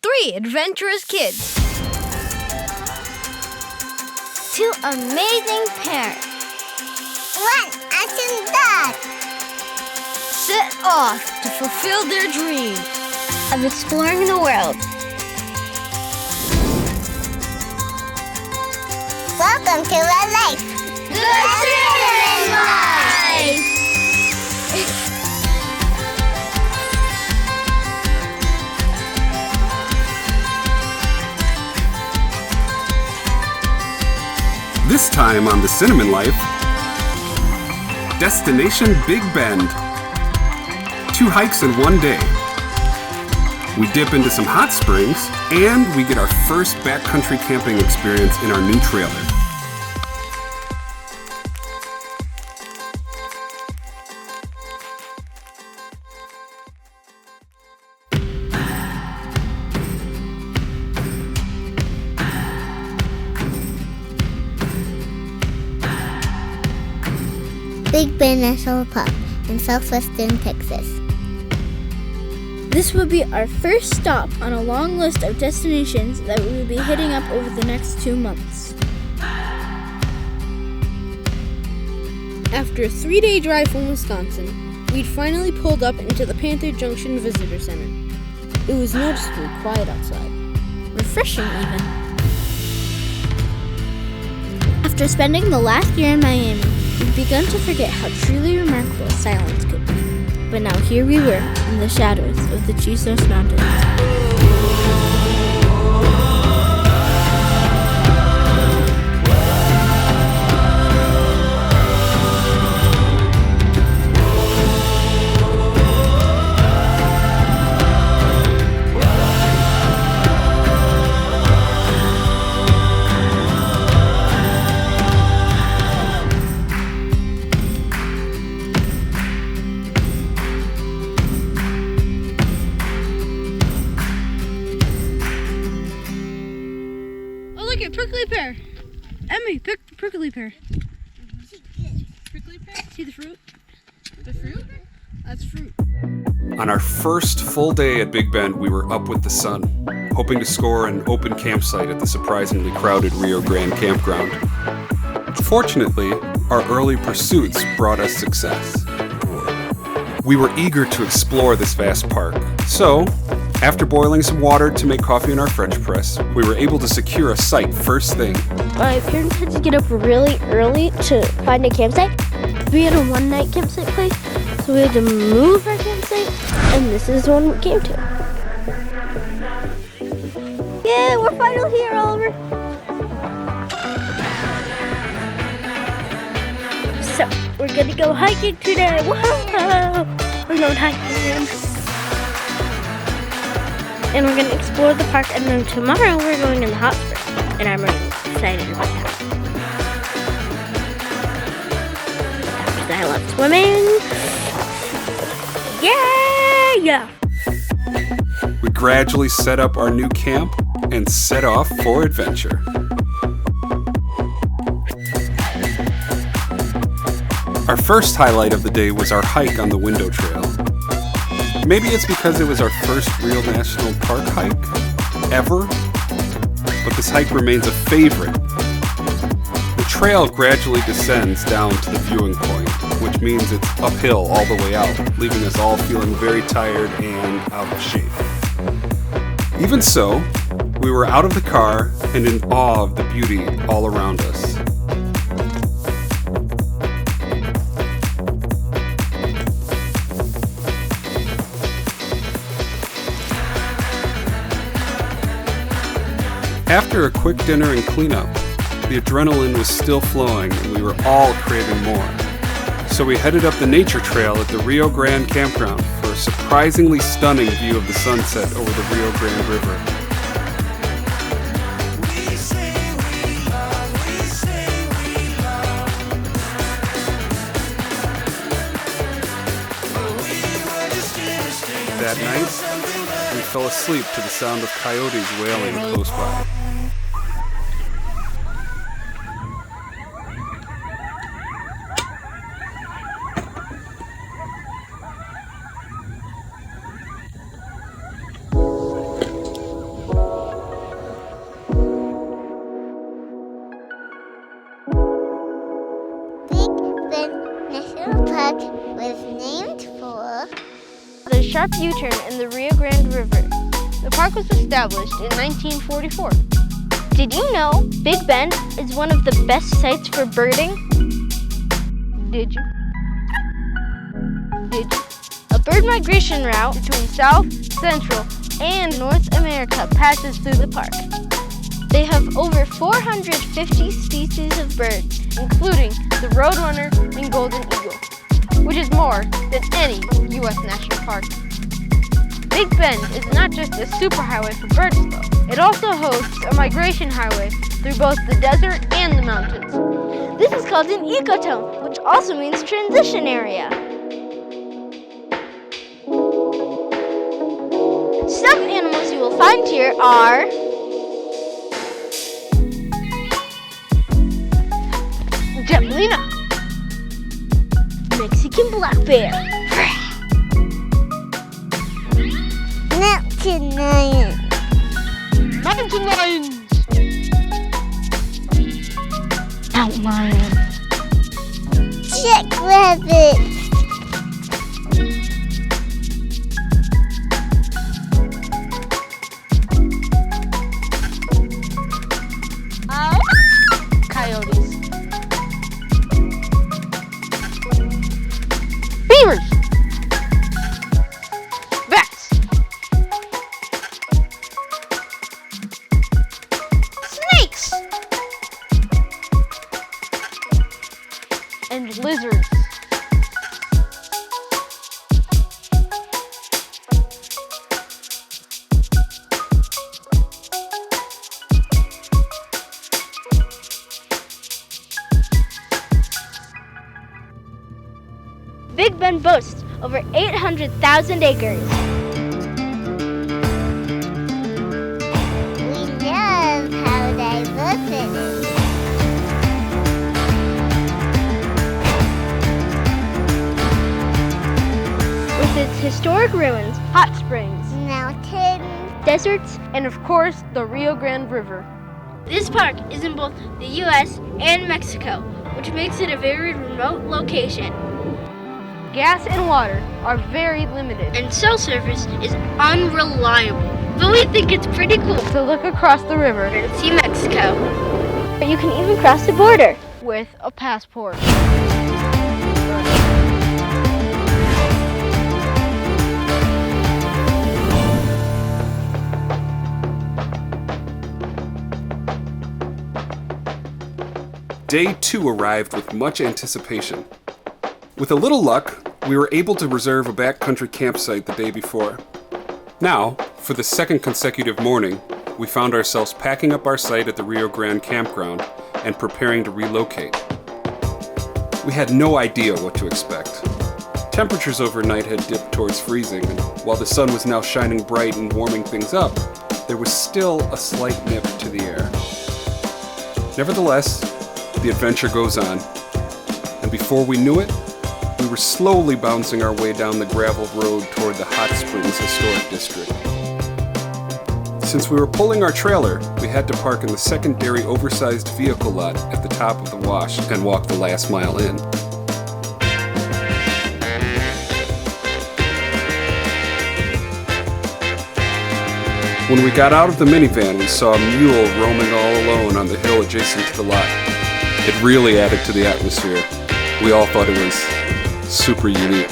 3 adventurous kids. 2 amazing parents. 1 awesome dog. Set off to fulfill their dream of exploring the world. Welcome to the life. The Sinneman Life. This time on the Sinneman Life, Destination Big Bend. 2 hikes in 1 day. We dip into some hot springs, and we get our first backcountry camping experience in our new trailer. Big Bend National Park in Southwestern Texas. This will be our first stop on a long list of destinations that we will be hitting up over the next 2 months. After a 3-day drive from Wisconsin, we'd finally pulled up into the Panther Junction Visitor Center. It was noticeably quiet outside, refreshing even. After spending the last year in Miami, we'd begun to forget how truly remarkable silence could be. But now here we were in the shadows of the Chisos Mountains. Prickly pear. Emmy, pick the prickly pear. Prickly pear? See the fruit? The fruit? That's fruit. On our first full day at Big Bend, we were up with the sun, hoping to score an open campsite at the surprisingly crowded Rio Grande campground. Fortunately, our early pursuits brought us success. We were eager to explore this vast park, so after boiling some water to make coffee in our French press, we were able to secure a site first thing. My parents had to get up really early to find a campsite. We had a one-night campsite place, so we had to move our campsite, and this is the one we came to. Yeah, we're finally here, Oliver. So, we're gonna go hiking today. Whoa! We're going hiking. And we're going to explore the park, and then tomorrow we're going in the hot springs, and I'm really excited about that. Because I love swimming. Yeah! We gradually set up our new camp and set off for adventure. Our first highlight of the day was our hike on the Window Trail. Maybe it's because it was our first real national park hike ever, but this hike remains a favorite. The trail gradually descends down to the viewing point, which means it's uphill all the way out, leaving us all feeling very tired and out of shape. Even so, we were out of the car and in awe of the beauty all around us. After a quick dinner and cleanup, the adrenaline was still flowing and we were all craving more. So we headed up the nature trail at the Rio Grande campground for a surprisingly stunning view of the sunset over the Rio Grande River. That night, we fell asleep to the sound of coyotes wailing close by. U-turn in the Rio Grande River. The park was established in 1944. Did you know Big Bend is one of the best sites for birding? Did you? A bird migration route Between South, Central, and North America passes through the park. They have over 450 species of birds, including the roadrunner and golden eagle, which is more than any U.S. national park. Big Bend is not just a superhighway for birds, though. It also hosts a migration highway through both the desert and the mountains. This is called an ecotone, which also means transition area. Some animals you will find here are Javelina, Mexican black bear, Mountain lion. mountain lions, mountain lion, Jackrabbit. coyotes, beavers, bats, snakes, and lizards. Big Bend boasts over 800,000 acres. We love how diverse it is. With its historic ruins, Hot springs, Mountains. deserts, and of course, the Rio Grande River. this park is in both the U.S. and Mexico, which makes it a very remote location. Gas and water are very limited. And cell service is unreliable. But we think it's pretty cool To look across the river to see Mexico. You can even cross the border. with a passport. Day 2 arrived with much anticipation. With a little luck, we were able to reserve a backcountry campsite the day before. Now, for the second consecutive morning, we found ourselves packing up our site at the Rio Grande campground and preparing to relocate. We had no idea what to expect. Temperatures overnight had dipped towards freezing, and while the sun was now shining bright and warming things up, there was still a slight nip to the air. Nevertheless, the adventure goes on, and before we knew it, we were slowly bouncing our way down the gravel road toward the Hot Springs Historic District. Since we were pulling our trailer, we had to park in the secondary oversized vehicle lot at the top of the wash and walk the last mile in. When we got out of the minivan, we saw a mule roaming all alone on the hill adjacent to the lot. It really added to the atmosphere. We all thought it was super unique.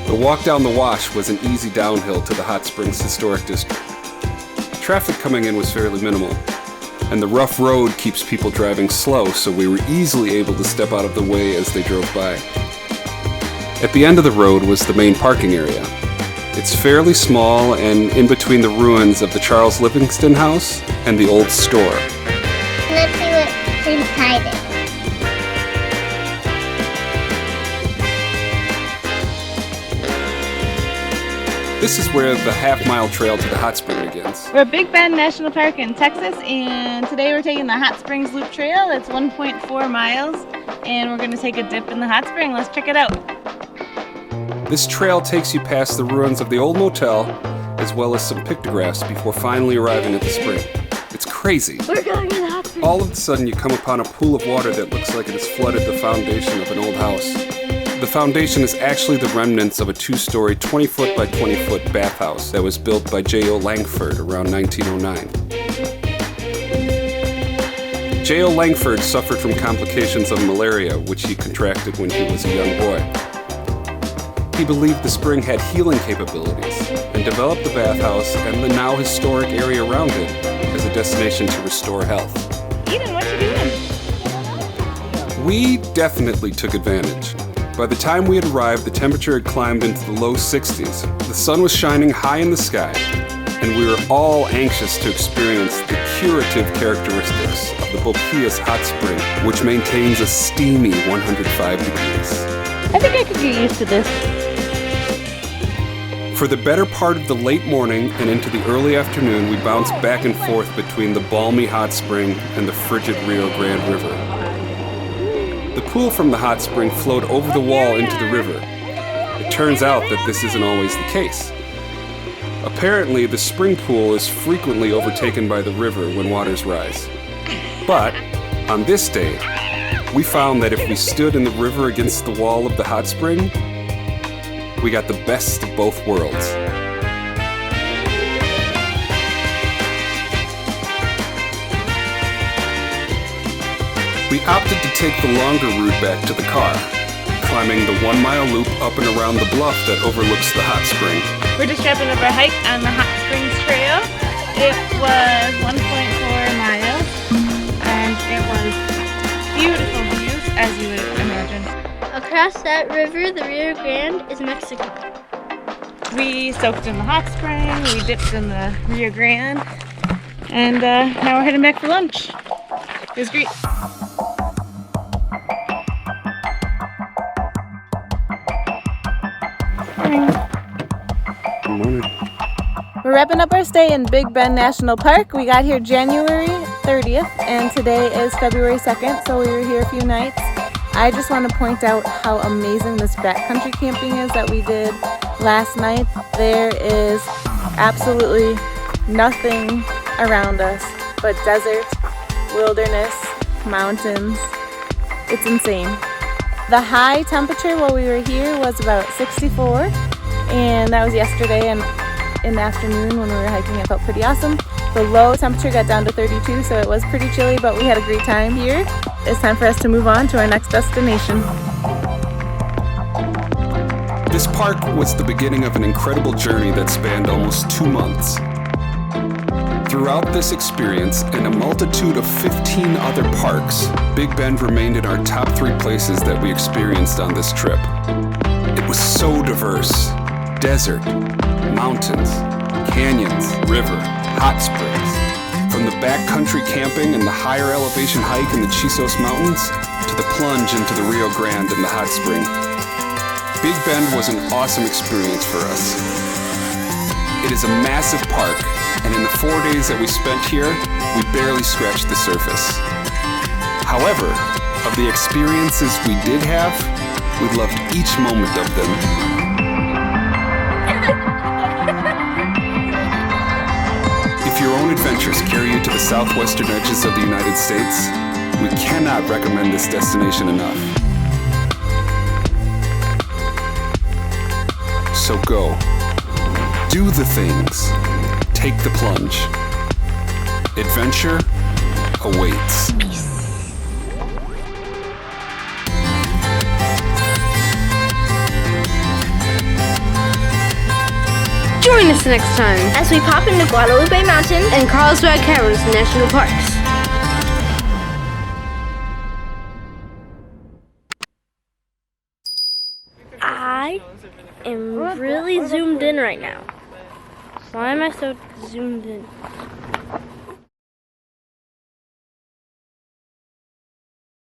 The walk down the wash was an easy downhill to the Hot Springs Historic District. Traffic coming in was fairly minimal, and the rough road keeps people driving slow, so we were easily able to step out of the way as they drove by. At the end of the road was the main parking area. It's fairly small and in between the ruins of the Charles Livingston House and the old store. Let's see what's inside it. This is where the half-mile trail to the hot spring begins. We're at Big Bend National Park in Texas, and today we're taking the Hot Springs Loop Trail. It's 1.4 miles, and we're going to take a dip in the hot spring. Let's check it out. This trail takes you past the ruins of the old motel, as well as some pictographs before finally arriving at the spring. It's crazy. We're going to the hot springs. all of a sudden you come upon a pool of water that looks like it has flooded the foundation of an old house. The foundation is actually the remnants of a 2-story, 20-foot by 20-foot bathhouse that was built by J.O. Langford around 1909. J.O. Langford suffered from complications of malaria, which he contracted when he was a young boy. He believed the spring had healing capabilities and developed the bathhouse and the now historic area around it as a destination to restore health. Eden, what you doing? We definitely took advantage. By the time we had arrived, the temperature had climbed into the low 60s. The sun was shining high in the sky, and we were all anxious to experience the curative characteristics of the Boquillas hot spring, which maintains a steamy 105 degrees. I think I could get used to this. For the better part of the late morning and into the early afternoon, we bounced back and forth between the balmy hot spring and the frigid Rio Grande River. The pool from the hot spring flowed over the wall into the river. It turns out that this isn't always the case. Apparently, the spring pool is frequently overtaken by the river when waters rise. But, on this day, we found that if we stood in the river against the wall of the hot spring, we got the best of both worlds. We opted to take the longer route back to the car, climbing the 1-mile loop up and around the bluff that overlooks the hot spring. We're just wrapping up our hike on the Hot Springs Trail. It was 1.4 miles, and it was beautiful views, as you would imagine. Across that river, the Rio Grande, is Mexico. We soaked in the hot spring, we dipped in the Rio Grande, and now we're heading back for lunch. It was great. Good morning. We're wrapping up our stay in Big Bend National Park. We got here January 30th, and today is February 2nd, so we were here a few nights. I just want to point out how amazing this backcountry camping is that we did last night. There is absolutely nothing around us but desert, wilderness, mountains. It's insane. The high temperature while we were here was about 64, and that was yesterday, and in the afternoon when we were hiking it felt pretty awesome. The low temperature got down to 32, so it was pretty chilly, but we had a great time here. It's time for us to move on to our next destination. This park was the beginning of an incredible journey that spanned almost 2 months. Throughout this experience and a multitude of 15 other parks, Big Bend remained in our top 3 places that we experienced on this trip. It was so diverse. Desert, mountains, canyons, river, hot springs. From the backcountry camping and the higher elevation hike in the Chisos Mountains to the plunge into the Rio Grande and the hot spring. Big Bend was an awesome experience for us. It is a massive park, and in the 4 days that we spent here, we barely scratched the surface. However, of the experiences we did have, we loved each moment of them. If your own adventures carry you to the southwestern edges of the United States, we cannot recommend this destination enough. So go. Do the things. Take the plunge. Adventure awaits. Join us next time As we pop into Guadalupe Mountain in Carlsbad Caverns National Parks. I am really zoomed in right now. Why am I so zoomed in?